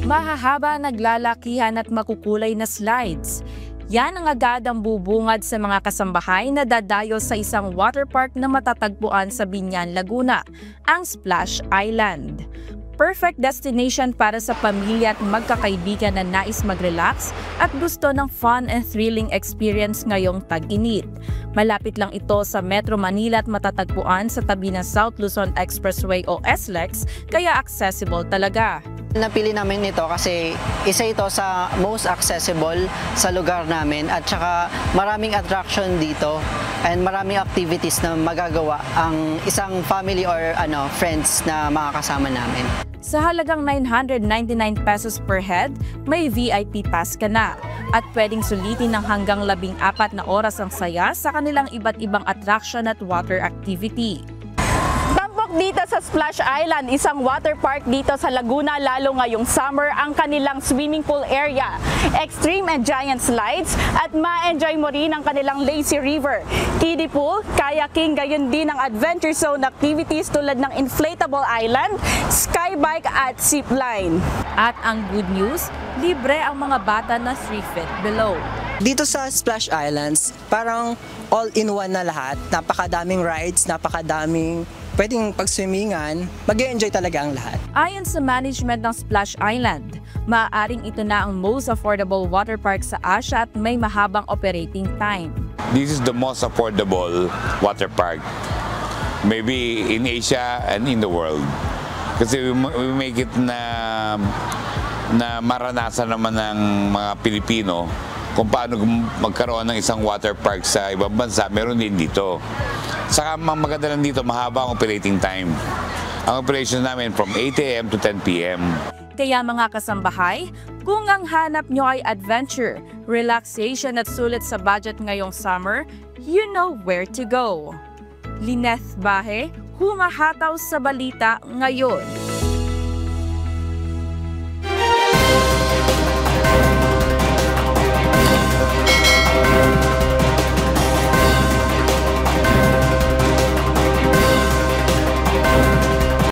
Mahahaba, naglalakihan at makukulay na slides. Yan ang agad ang bubungad sa mga kasambahay na dadayo sa isang waterpark na matatagpuan sa Biñan, Laguna, ang Splash Island. Perfect destination para sa pamilya at magkakaibigan na nais mag-relax at gusto ng fun and thrilling experience ngayong tag-init. Malapit lang ito sa Metro Manila at matatagpuan sa tabi ng South Luzon Expressway o SLEX, kaya accessible talaga. Napili namin ito kasi isa ito sa most accessible sa lugar namin at saka maraming attraction dito and maraming activities na magagawa ang isang family or friends na makakasama namin. Sa halagang 999 pesos per head, may VIP pass ka na at pwedeng sulitin ng hanggang 14 na oras ang saya sa kanilang iba't ibang attraction at water activity. Dito sa Splash Island, isang water park dito sa Laguna, lalo ngayong summer, ang kanilang swimming pool area, extreme and giant slides, at ma-enjoy mo rin ang kanilang lazy river, kiddie pool, kayaking, gayon din ang adventure zone activities tulad ng inflatable island, skybike at zipline. At ang good news, libre ang mga bata na 3 feet below. Dito sa Splash Islands, parang all-in-one na lahat. Napakadaming rides, napakadaming pwedeng pagswimingan, mag-e-enjoy talaga ang lahat. Ayon sa management ng Splash Island, maaaring ito na ang most affordable water park sa Asia at may mahabang operating time. This is the most affordable water park, maybe in Asia and in the world. Kasi we make it na maranasan naman ng mga Pilipino kung paano magkaroon ng isang water park sa ibang bansa, meron din dito. Saka maganda lang dito, mahaba ang operating time. Ang operation namin from 8 AM to 10 PM. Kaya mga kasambahay, kung ang hanap nyo ay adventure, relaxation at sulit sa budget ngayong summer, you know where to go. Lineth Bahe, humahataw sa balita ngayon.